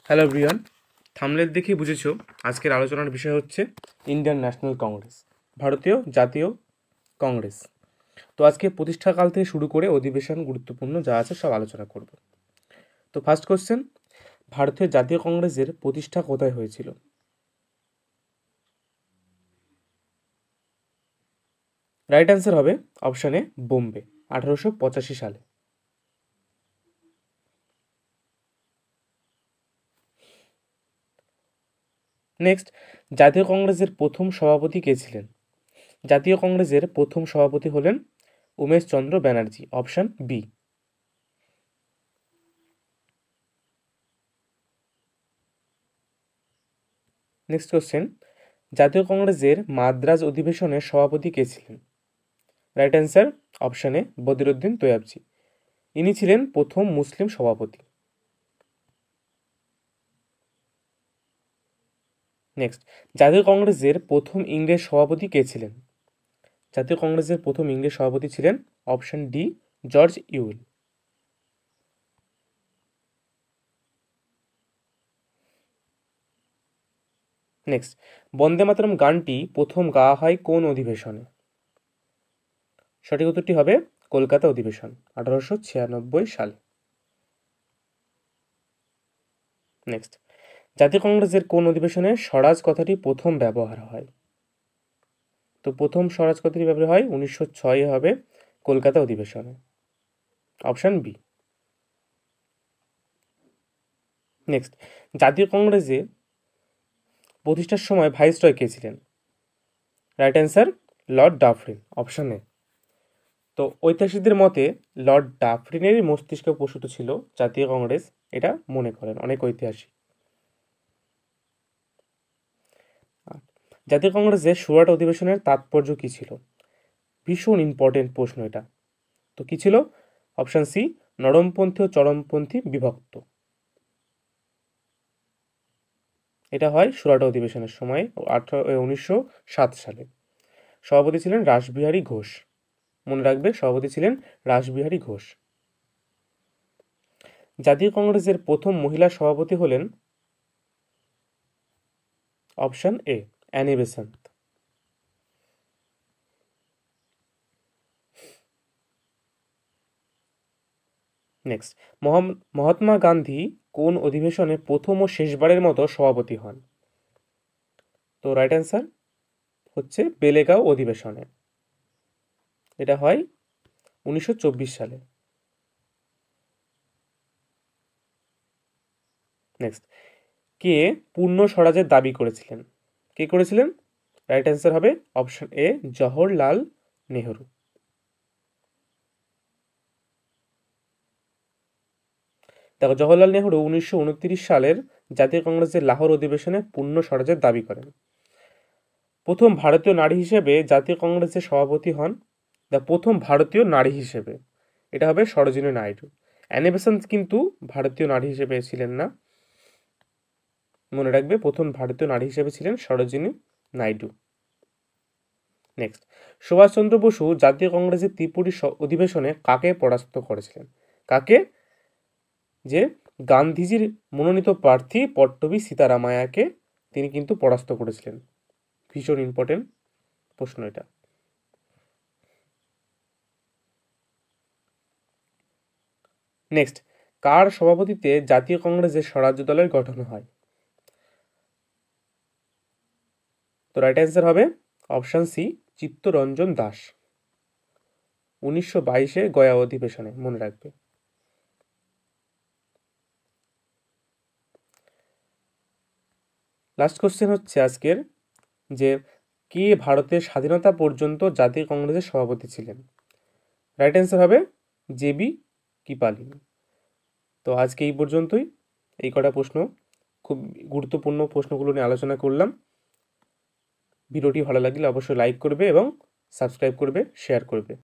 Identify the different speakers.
Speaker 1: Hello everyone, thumbnail দেখেই বুঝেছো আজকের আলোচনার বিষয় হচ্ছে ইন্ডিয়ান ন্যাশনাল কংগ্রেস, ভারতীয় জাতীয় কংগ্রেস। তো আজকে প্রতিষ্ঠাকাল থেকে শুরু করে অধিবেশন গুরুত্বপূর্ণ যা আছে সব আলোচনা করব। তো ফার্স্ট কোশ্চেন, ভারতীয় জাতীয় কংগ্রেসের প্রতিষ্ঠা কোথায় হয়েছিল? রাইট অ্যান্সার হবে অপশানে বোম্বে, 1885 সালে। নেক্সট, জাতীয় কংগ্রেসের প্রথম সভাপতি কে ছিলেন? জাতীয় কংগ্রেসের প্রথম সভাপতি হলেন Umesh Chandra Banerjee, option B. Next question, জাতীয় কংগ্রেসের মাদ্রাজ অধিবেশনের সভাপতি কে ছিলেন? রাইট অ্যান্সার অপশানে বদিরুদ্দিন তৈয়াবজি, ইনি ছিলেন প্রথম মুসলিম সভাপতি। নেক্সট, জাতীয় কংগ্রেসের প্রথম ইংরেজ সভাপতি কে ছিলেন? জাতীয় কংগ্রেসের প্রথম ইংরেজ সভাপতি ছিলেন অপশান ডি, জর্জ ইউল। নেক্সট, বন্দে মাতরম গানটি প্রথম গাওয়া হয় কোন অধিবেশনে? সঠিক উত্তরটি হবে কলকাতা অধিবেশন, 1896 সালে। নেক্সট, জাতীয় কংগ্রেসের কোন অধিবেশনে স্বরাজ কথাটি প্রথম ব্যবহার হয়? তো প্রথম স্বরাজ কথাটি ব্যবহার হয় 1906 হবে কলকাতা অধিবেশনে, অপশান বি। নেক্সট, জাতীয় কংগ্রেসে প্রতিষ্ঠার সময় ভাইসরয় কে ছিলেন? Right answer Lord Dufferin, option A. তো ঐতিহাসিকদের মতে লর্ড ডাফরিনেরই মস্তিষ্কে প্রসূত ছিল জাতীয় কংগ্রেস, এটা মনে করেন অনেক ঐতিহাসিক। জাতীয় কংগ্রেসের সুরাট অধিবেশনের তাৎপর্য কী ছিল? ভীষণ ইম্পর্টেন্ট প্রশ্ন এটা। তো কী ছিল? অপশান সি, নরমপন্থী ও চরমপন্থী বিভক্ত। এটা হয় সুরাট অধিবেশনের সময় 1907 সালে। সভাপতি ছিলেন রাসবিহারী ঘোষ, মনে রাখবে সভাপতি ছিলেন রাসবিহারী ঘোষ। জাতীয় কংগ্রেসের প্রথম মহিলা সভাপতি হলেন option A, Annie Besant. Next, Mahatma Gandhi কোন অধিবেশনে প্রথম ও শেষবারের মতো সভাপতি হন? তো রাইট অ্যান্সার হচ্ছে বেলেগাঁও অধিবেশনে, এটা হয় 1924 সালে। নেক্সট, কে পূর্ণ স্বরাজের দাবি করেছিলেন? কে করেছিলেন? রাইট অ্যান্সার হবে অপশন এ, জওহরলাল নেহরু। দেখো, জওহরলাল নেহরু 1929 সালের জাতীয় কংগ্রেসের লাহোর অধিবেশনে পূর্ণ স্বরাজের দাবি করেন। প্রথম ভারতীয় নারী হিসেবে জাতীয় কংগ্রেসের সভাপতি হন, প্রথম ভারতীয় নারী হিসেবে, এটা হবে সরোজিনী নাইডু। অ্যানি বেসান্ত কিন্তু ভারতীয় নারী হিসেবে ছিলেন না, মনে রাখবে প্রথম ভারতীয় নারী হিসেবে ছিলেন সরোজিনী নাইডু। নেক্সট, সুভাষচন্দ্র বসু জাতীয় কংগ্রেসের ত্রিপুরী অধিবেশনে কাকে পরাস্ত করেছিলেন? কাকে? যে গান্ধীজির মনোনীত প্রার্থী পট্টবী সীতারামায়াকে তিনি কিন্তু পরাস্ত করেছিলেন। ভীষণ ইম্পর্টেন্ট প্রশ্ন এটা। নেক্সট, কার সভাপতিত্বে জাতীয় কংগ্রেসের স্বরাজ্য দলের গঠন হয়? তো রাইট অ্যান্সার হবে অপশান সি, চিত্তরঞ্জন দাস, 1922 গয়া অধিবেশনে, মনে রাখবে। লাস্ট কোশ্চেন হচ্ছে আজকের, যে কে ভারতের স্বাধীনতা পর্যন্ত জাতীয় কংগ্রেসের সভাপতি ছিলেন? রাইট অ্যান্সার হবে জেবি কৃপালিনী। তো আজকে এই পর্যন্তই, এই কটা প্রশ্ন, খুব গুরুত্বপূর্ণ প্রশ্নগুলো নিয়ে আলোচনা করলাম। ভিডিওটি ভালো লাগলে অবশ্যই লাইক করবে এবং সাবস্ক্রাইব করবে, শেয়ার করবে।